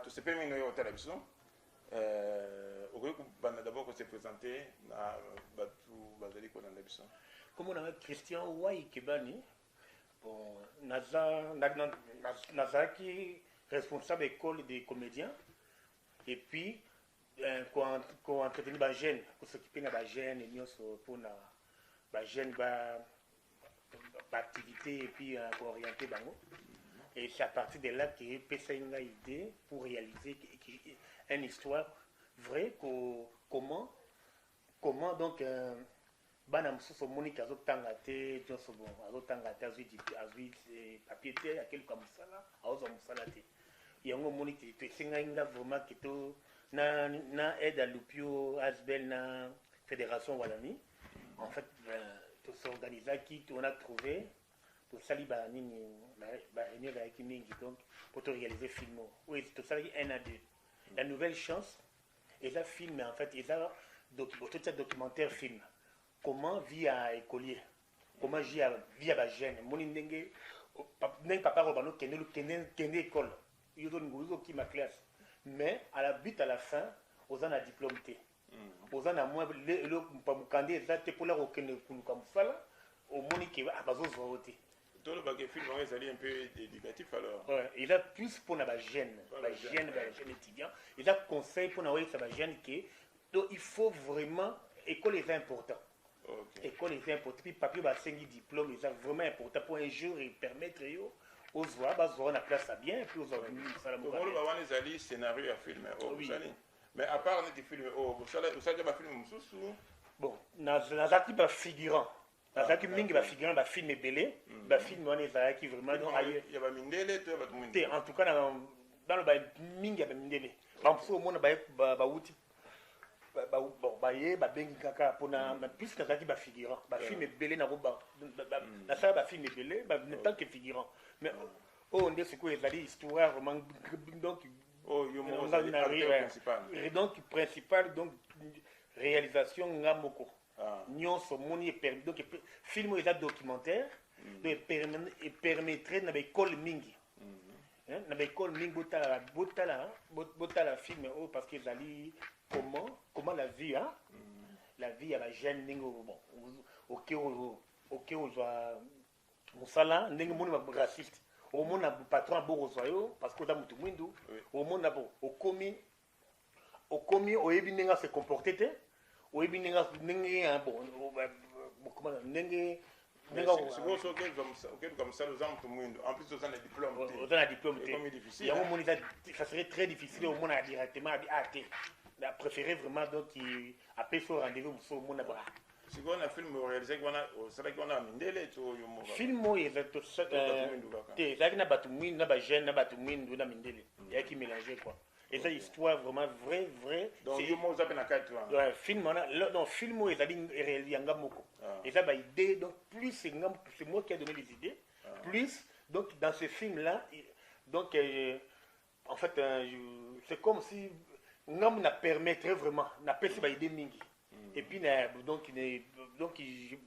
tout ce permis nous hôtel Abisson. D'abord qu'on s'est présenté na Batu Bazali ko na Abisson. Comme on a Christian Ouai Kebani, bon, Nazaki, responsable école des comédiens, et puis, quand on entretient les jeunes, pour s'occuper de les jeunes, et pour les jeunes, activité et puis pour orienter bango. Et c'est à partir de là que j'ai une idée pour réaliser une histoire vraie, comment donc, bana mususu monique azotanga te nyonso bon azotanga te azwi papier te akeli ka mosala aozwa mosala te yango monique toesengai nga vraiment ke to na aide à l'upio asbel na fédération walani en fait tosorganisaki on a trouvé tosali banini baréunion ezalaki mingi donc pour to réaliser film oyo tosalaki 1 à 2 la nouvelle chance eza film en fait eza documentaire film. Comment via écolier, comment via jeune, mon ndenge papa robano kende école, ils ont qui ma classe, mais à la but à la fin, aux en a diplôme té, aux en a moins le pamukande exact pour la aucune comme ça, au monique à bazo zoté. Tout le baguette film est allé un peu éducatif alors. Ouais, il a plus pour la jeune étudiant, il a conseil pour la jeune qui il faut vraiment école est important. Okay. École est important, puis papier va signer diplôme, c'est vraiment important pour un jour et permettre aux voix, la place à bien, puis aux organismes. Comment les scénario à filmer mais à part les films, vous savez pas film sous bon, nazaki ba figurant. Nazaki mingi ba figurant ba film belé, ba film on est qui vraiment non ailleurs. Il y a ba mindele to ba mindele. En tout cas dans le ba mingi ba mindele. Ba mso mona ba wuti bon bengi kaka pona plus nazaki ba figurant ba film belé na roba na ça ba film belé ne tant que figurant mais on dit c'est quoi les histoire vraiment donc donc principal donc réalisation ngamoko nyonso moni donc film est documentaire et permettrait na école mingi na école mingi botala film parce que zali comment la vie la vie à la jeune ningo bon OK ozwa musala ndenge moni ba raciste au mona patron borozoyo parce que da mutu mwindu au mona bo okomi oyebi ninga se comporter te oyebi ninga bon comment ndenge c'est bon so OK comme ça aux hommes tout mwindu en plus aux diplôme aux a diplôme c'est comme difficile il y a un moment ça serait très difficile au mona directement à a préféré vraiment donc après ce rendez-vous au mona ba si on a film réalisé qu'on a c'est là qu'on a mindele to yomo film exact te ça na batu mwindu na ba jeune na batu mwindu na mindele il y a qui mélanger quoi et ça histoire vraiment vrai donc yomo za na 4 ans ouais film donc film ezali réalisé ngamoko et ça ba idée donc plus c'est moi qui a donné les idées plus donc dans ce film là donc en fait c'est comme si ngam na permettrait vraiment na pesi ba idée mingi et puis donc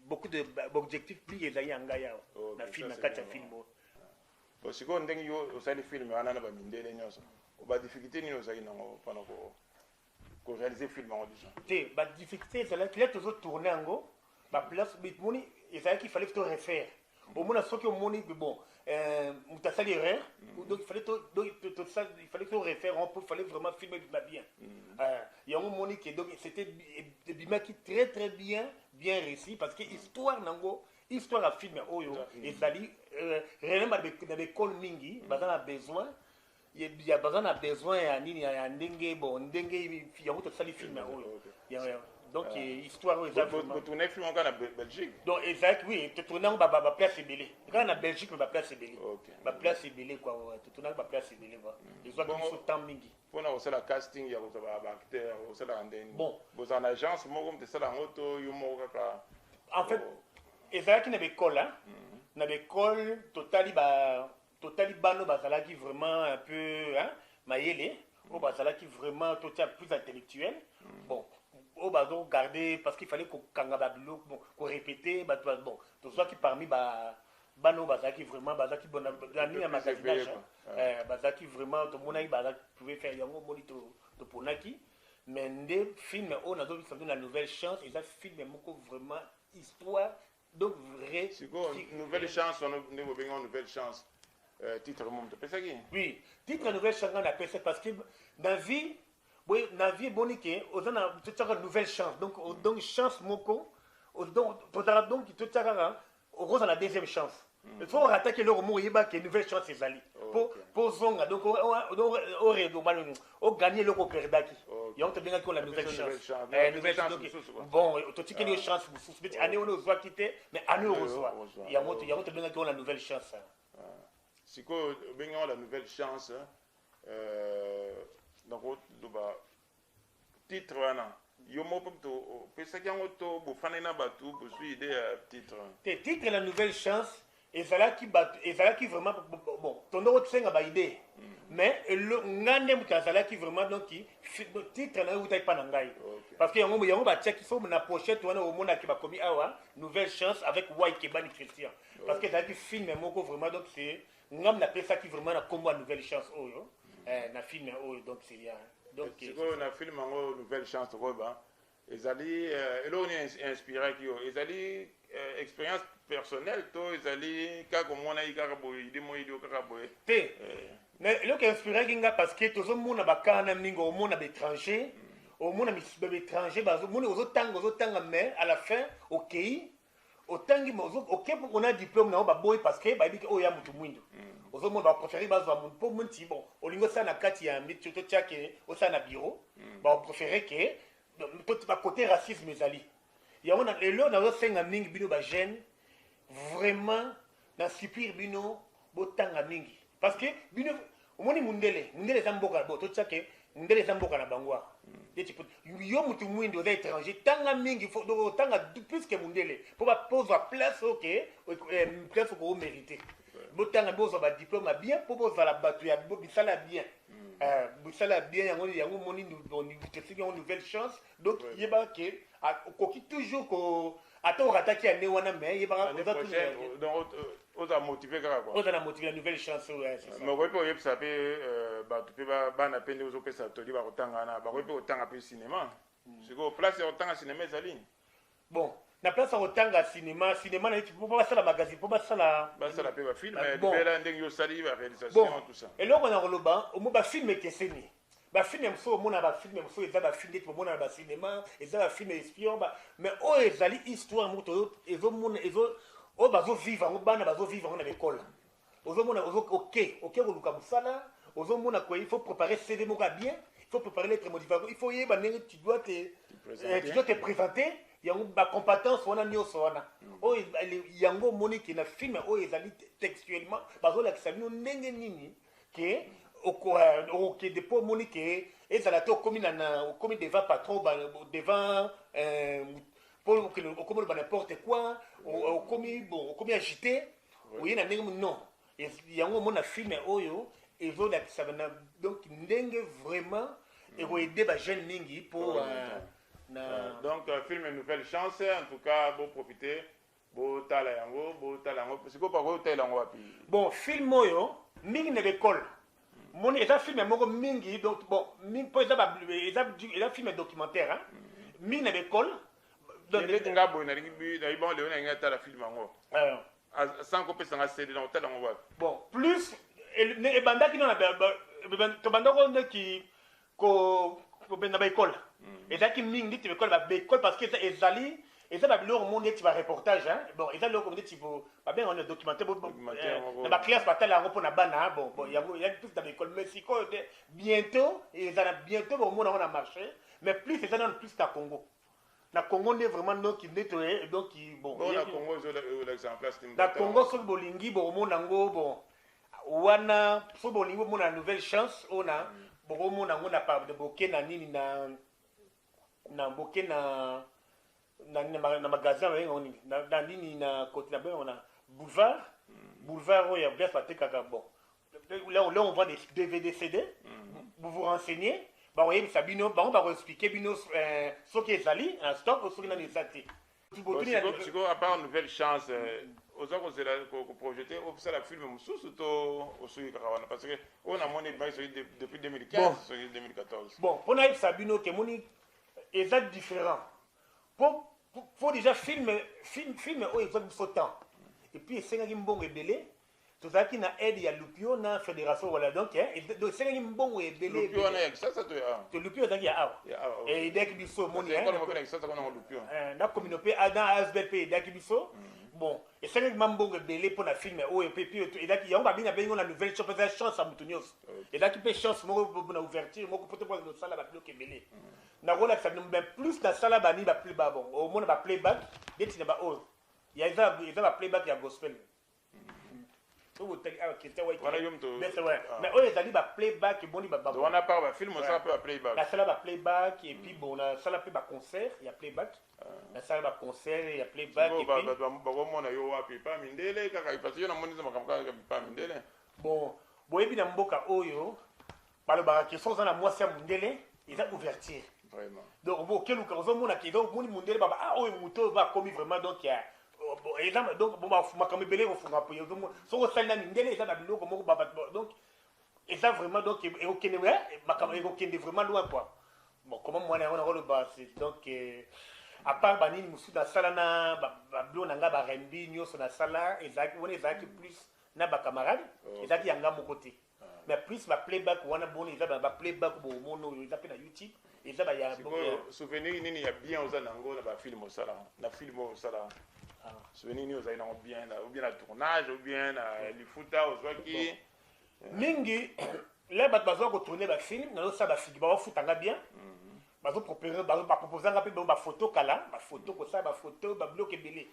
beaucoup de objectifs plus ezali ngaya na film na kati ya film bon siko ndenge yo osali film ana na ba mindele nyonso ba difficulté ni osali nango pendant ko réaliser film en audition te ba difficulté c'est là qu'il a toujours tourné ango ba place bit moni ezali qu'il fallait to refaire au moins ce que moni bon mutasali erreur donc il fallait to refaire il fallait vraiment filmer bien il y a un moni qui donc c'était bimaki très bien réussi parce que histoire nango histoire à filmer oyo ezali réellement na l'école mingi bazana besoin il y a besoin ya nini ya ndenge bon ndenge ya moto sali filmer oyo donc histoire exactement tourner film en Belgique donc exact oui tu tourner ba place belé quand na Belgique ba place belé ba place belé quoi tu tourner ba place belé va les autres sont temps mingi pour na osala casting ya ko ba acteur osala ndeni bon en agence mo comme ça la moto yo mo kaka en fait exact na école hein na école totali bano bazalaki vraiment un peu hein mayele ou bazalaki vraiment total plus intellectuel bon au bazo garder parce qu'il fallait qu'on kanga babilo qu'on répéter bon tout ça qui parmi bano bazaki vraiment bazaki bona la ligne à magasinage bazaki vraiment to monaki bazaki pouvait faire yango moni to ponaki mais nde film on a donc la nouvelle chance et ça film moko vraiment histoire donc vrai c'est quoi nouvelle chance on est une nouvelle chance titre mon tu penses qui oui titre nouvelle chance on appelle ça parce que dans vie oui dans vie bonike on a une nouvelle chance donc chance moko donc tu te rose à la deuxième chance. Il faut attaquer le mot yeba qui est nouvelle chance c'est ali. Pour zonga donc au gagner le perdaki. Il y a bien qu'on la nouvelle chance. Nouvelle chance. Bon, tu sais qu'il y a une chance pour année on doit quitter mais année on reçoit. Il y a bien qu'on la nouvelle chance. C'est quoi bien la nouvelle chance donc titre wana yo mopo to pesa kyango to bofana na batu bosui idée titre titre la nouvelle chance ezalaki vraiment bon tondo tsenga ba idée mais le ngande mutazalaki vraiment donc titre na utai pa na ngai parce que yango ba check so na pochette wana au mona ki ba komi awa nouvelle chance avec Wai Kebani Christian parce que ezalaki film moko vraiment donc c'est ngam na pesa ki vraiment na kombo nouvelle chance oyo na film oyo donc c'est bien donc c'est quoi on a film en nouvelle chance roba ezali elo ni inspiré ki ezali expérience personnelle to ezali ka komona ikaka boy ide mo ide okaka boy te mais elo ki inspiré kinga parce que tozo mona bakana mingo au mona étranger au mona mi étranger bazo mona ozotanga mais à la fin OK otangi OK on a diplôme na ba boy parce que ba biki o ya mutu mwindo ozo mona ba préférer bazo mun po munti bon olingo sana kati ya mituto tiake o sana bureau ba préférer que peut pas côté racisme ezali ya on a lelo na zo senga mingi bino ba jeune vraiment na supir bino botanga mingi parce que bino omoni mundele zamboka bo to tiake mundele zamboka na bangwa yo mutu mwindo za étranger tanga mingi faut do tanga plus que mundele pour pas poser place OK place ko mériter botanga bozo ba diplôme bien pour bozo la batu ya bisala bien bisala bien yango moni une nouvelle chance donc yeba ke koki toujours ko attends attaquer à newana mais yeba donc oza motiver kaka quoi oza na motiver la nouvelle chance ouais c'est ça mais ko pe yebisa pe ba tu pe ba na pende ozo pesa toli ba kotanga na ba ko pe otanga pe cinéma siko place ya otanga cinéma ezali bon na place ya otanga cinéma na tu pas ça la magazine pas ça la pe ba film bela ndenge yo sali ba réalisation tout ça et là on a roloba au mo ba film keseni ba film mso mona ba film mso eza ba film to mona ba cinéma eza ba film espion ba mais o ezali histoire moto ezo mona ezo o bazo vivre ngo bana bazo vivre na l'école ozo mona ozo OK ko luka musala ozo mona ko il faut préparer CV moka bien il faut préparer lettre motivation il faut yeba ndenge tu dois te présenter yango ba compétence wana nyoso wana o yango monique na film o ezali textuellement bazo la kisabino ndenge nini ke OK depuis monique ezala to komi na komi devant patron devant pour que comme n'importe quoi comme agité oui na ndenge non yango mona film oyo ezo la kisabana donc ndenge vraiment et ko aider ba jeune mingi pour donc film nouvelle chance en tout cas bon profiter bo tala yango parce que pas ko tala yango wapi bon film oyo mingi na l'école mon eza film moko mingi donc bon mingi po eza film documentaire hein mingi na l'école donc nga bo na lingi na bon le na ngata la film yango sans ko pesa nga CD donc tala yango wapi bon plus et banda ki na to banda ko ki ko benda ba école ezaki mingi ti école ba école parce que ezali eza ba biloko monde ti ba reportage hein bon eza loko monde ti bo ba bien on est documentaire na ba classe batala yango pona bana bon il y a plus dans l'école mais si ko bientôt bientôt bon monde on a marché mais plus c'est dans plus ta Congo na Congo n'est vraiment donc bon na Congo l'exemple na Congo so bolingi bo monde ngo bon wana so bolingi bo na nouvelle chance ona bo monde ngo na pa de boké na nini na boké na magasin na nini na côté là-bas on a boulevard où il y a bien fait caca bon là on vend des DVD CD vous vous renseignez bah oui ça bino bah on va expliquer bino ce qui est sali en stock ou ce qui n'est pas sali à part nouvelle chance oza projeté la film mosusu to osui kaka wana parce que on a monné depuis 2015 sur 2014. Bon, on a Sabino qui est différent. Faut déjà filmer où ils ont temps. Et puis c'est un bon rebelle. Tout ça qui n'a aide ya Lupio na fédération voilà donc donc c'est un bon rebelle. Lupio na ça to ya. To Lupio donc ya et dès que biso moni hein. Ça qu'on a Lupio. Na communauté dans ASBP dès que biso bon et c'est un bon rebelle pour la film où et puis et là qui on va bien la nouvelle chance à Mutunios. Et là qui peut chance mo pour na ouverture mo pour pour le sala ba bloquer belé. Na rola ça nous ben plus na sala ba ni ba plus ba bon au monde ba playback dès que ba oh il y a ça playback ya gospel. Voilà, mais eux, ils allaient playback et bon, ils on a pas film, ça peut playback. La salle va playback et puis bon, la salle peut concert, il y a playback. La salle va concert, il y a playback. Bon, bon, et puis dans Mboka Oyo, par le barak, ils sont dans la moitié mondiale, ils ont ouverture. Vraiment. Donc, bon, quel cas, on a qui donc, mon mondial, ah, oh, Mouto va commis vraiment, donc il y a. Donc, bon, ma comme belé, on fera payer. Donc, son salle n'indélé, ça va bien, comme donc, et ça vraiment, donc, et au Kenya, ma comme et vraiment loin, quoi. Bon, comment moi, on a le bas, donc, à part Banini Moussou, dans Salana, Bablo, Nanga, Barembi, Nyo, sur la Sala, et Zaki, on est Zaki plus, n'a pas camarade, et Zaki Yanga, mon côté. Mais plus, ma playback, on a bon, ils ont ma playback, bon, mon, ils appellent à YouTube, et ça, il y a un souvenir, il y a bien aux Anango, dans le film au Sala, dans le film au Sala. Souvenir nous allons bien ou bien la tournage ou bien le footage ou soit qui mingi là bazo ko tourner ba film na ça ba film ba footanga bien bazo proposer ba proposer ngapi ba photo kala ba photo ko ça ba photo ba bloquer belé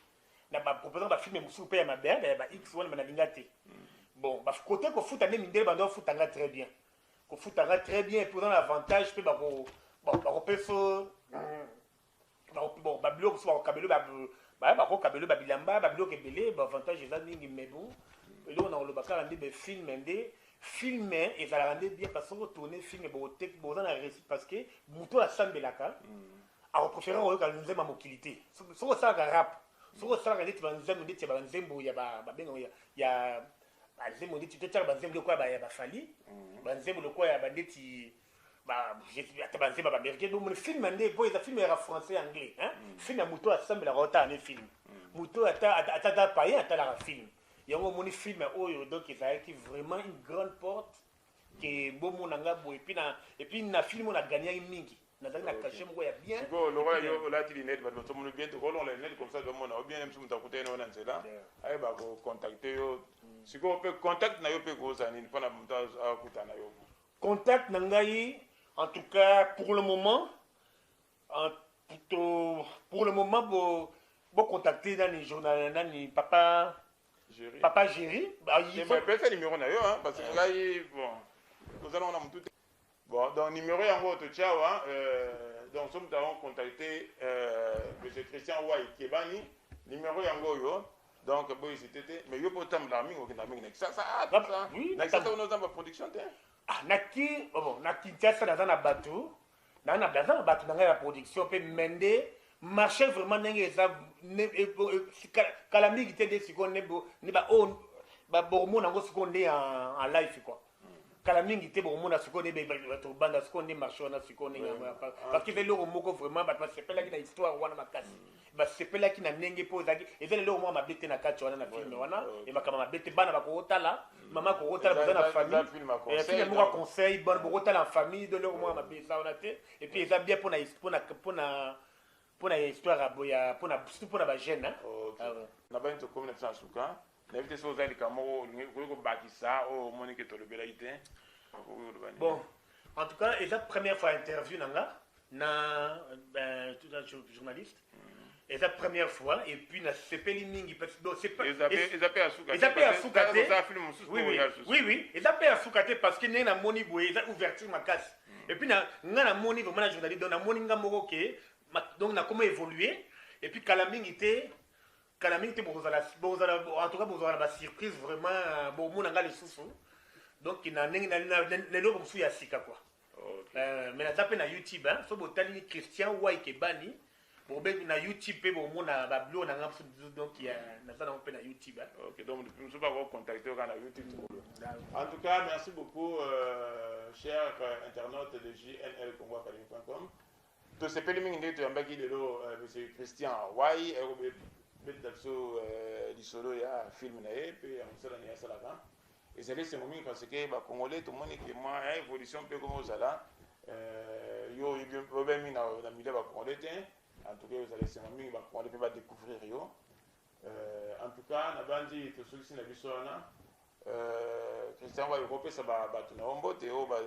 na ba proposer ba film musu pe ya mabe ba x one na lingate bon ba côté ko footanga mindele ba do footanga très bien ko footanga très bien pour dans l'avantage pe ba ko ba peso bon ba bloquer so ba kabelo ba ko kabelo ba bilamba ba bloquer belé ba avantage eza mingi mais bon et là on a le bakala ndé film ndé film et ça la rendait bien parce que tourner film bon tek bon dans la réussite parce que muto la sambelaka a préféré on ka nzema mokilité so ça ka rap so ça ka ndé ba nzema ndé ba nzembo ya ba bengo ya ba nzembo ndé tu te tira ba nzembo quoi ba ya ba fali ba nzembo le quoi ya ba ndé bah j'ai attabansé ba américain donc mon film ndé boy ça film era français anglais hein film muto la sambela rota un film muto ata païen ata la film. Il y a un film donc il a vraiment une grande porte que bon mon anga et puis na film on a gagné une mingi na dans la caché moi bien bon le roi yo la tili net ba to mon bien to rolon les net comme ça comme on a bien même si muta côté on est là ay ba ko contacter yo si ko peut contact na yo peut ko ça ni pas muta akutana yo contact na ngai en tout cas pour le moment bon contacter dans les journaux dans les Papa Géry. Il faut appeler ça numéro na yo hein parce que là bon nous allons on a tout bon donc numéro yango to ciao hein donc nous avons contacté monsieur Christian Wai Kebani numéro yango yo donc boy c'était mais yo potam la mingo na mingo ça oui na ça on a production té ah naki bon naki ça dans na bateau dans na bateau dans la production peut mender marché vraiment ndenge ça kala mingi te de siko ne ba on ba bormo nango siko nde en live quoi kala mingi te bormo na siko ne ba to banda siko ne marché na siko ne parce que le moko vraiment ba c'est pas là qui na histoire wana makasi ba c'est pas là qui na ndenge po zaki et le mo ma bete na kati wana na film wana et ba kama bete bana ba ko otala mama ko otala ba na famille et puis mo conseil bon ko otala en famille de le mo ma bete ça on a été et puis ça bien pour na histoire aboya pour na ba jeune hein na ba into comme na suka na vite so zali kamo ko bakisa o monique to le belaité bon en tout cas et la première fois interview na tout un journaliste et la première fois et puis na sepeli mingi parce que c'est pas ils appellent à suka oui ils appellent à suka parce que na moni boye ça ouverture ma casse et puis na moni vraiment la journaliste donc na moni ngamoko ke donc on a comment évoluer et puis Kalamingi était en tout cas vous avez la surprise vraiment bon mon anga les sous donc il n'a les lots comme ça ya sika quoi mais la tape na YouTube hein so botali Christian Wai Kebani Bon, ben, na YouTube, bon, mon a bablo, on a un donc il y a na YouTube. Ok, donc nous ne sommes pas encore contactés au YouTube. En tout cas, merci beaucoup, chers internautes de jnlcongoacademy.com. Tout ce pays mingi tu ambaki de l'eau, monsieur Christian Wai, et betapso du solo ya film nae, puis on se l'a ça là. Et c'est laissé moment parce que les Congolais, tout le monde qui moi évolution peu comme ça là. Yo il bien problème dans milieu congolais. En tout cas, vous allez se moment on peut pas découvrir yo. En tout cas, na bandi to solution na bisona. Christian Wai ko pesa ba tuna ombote o ba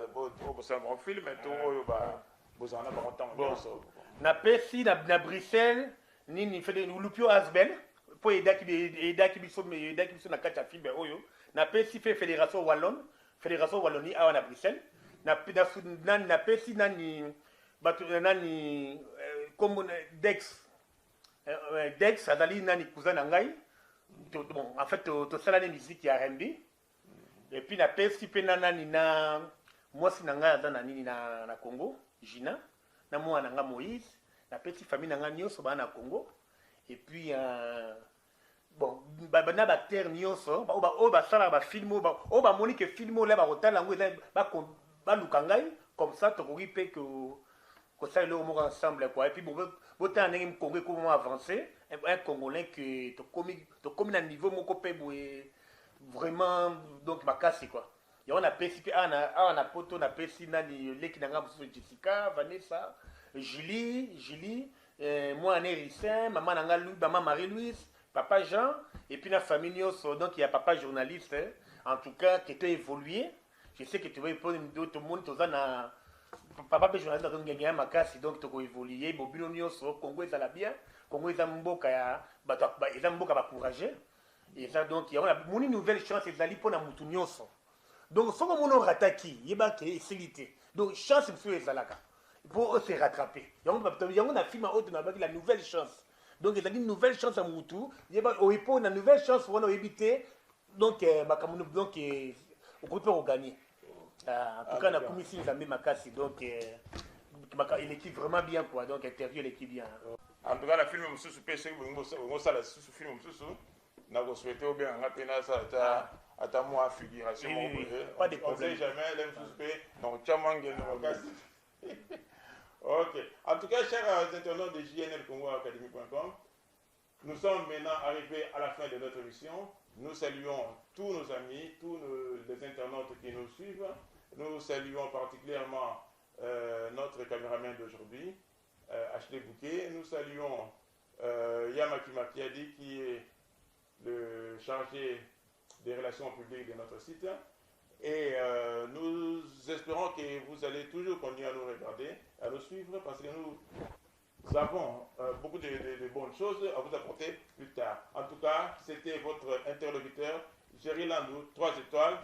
ça mon film et tout yo ba bozana ba content bonso. Na pesi na Bruxelles ni fait de lupio asbel pour aider qui biso na kacha film oyo. Na pesi fait fédération Wallonie à na Bruxelles. Na pesi nani batu nani comme Dex azali nani cousin na ngai. Bon, en fait to sala ni musique ya R&B. Et puis na pesi pe nani na moi si na ngai azana nini na Congo, Gina, na moi na nga Moïse, na pesi famille na nga nyonso ba na Congo. Et puis bon, na ba terre nyonso, ba sala ba film ba moni que film là ba rotala ngo ba lukangai comme ça to koki pe que ça le mot ensemble quoi. Et puis bon botan ndenge Congo comment avancer, un Congolais que to komi na niveau moko pe vraiment donc makasi quoi. Et on a participé on a poto na pesi nani leki na nga Jessica, Vanessa, Julie, moi Anne Rissin, maman na nga maman Marie-Louise, papa Jean et puis la famille nyonso donc il y a papa journaliste hein. En tout cas qui a évolué. Je sais que tu vas répondre d'autres monde tous na papa journaliste donc ngenge makasi donc to ko évoluer bobino nyonso Congo ezala bien, Congo ezamboka ya bato ezamboka ba courager. Et ça donc il y a une nouvelle chance ezali pona mutu nyonso. Donc, ce qu'on a rataki, il y a une facilité. Donc, chance, il faut ezalaka. Pour se rattraper. Il y a un film en haut de la nouvelle chance. Donc, il y a une nouvelle chance à Moutou. Il y a une nouvelle chance pour nous éviter. Donc, on peut gagner. En tout cas, on a commis si les makasi. Donc, il équipe vraiment bien, quoi. Donc, interview, il équipe bien. En tout cas, le film, je suis sûr que le film, je souhaite bien, attends moi figuration pas de problème. On sait jamais les suspects donc chamangue ok en tout cas chers internautes de jnlcongoacademy.com nous sommes maintenant arrivés à la fin de notre émission. Nous saluons tous nos amis, tous les internautes qui nous suivent. Nous saluons particulièrement notre caméraman d'aujourd'hui, Ashley Bouquet. Nous saluons Yamaki Makiadi qui est le chargé des relations publiques de notre site. Et nous espérons que vous allez toujours continuer à nous regarder, à nous suivre, parce que nous avons beaucoup de bonnes choses à vous apporter plus tard. En tout cas, c'était votre interlocuteur, Jerry Landou, 3 étoiles.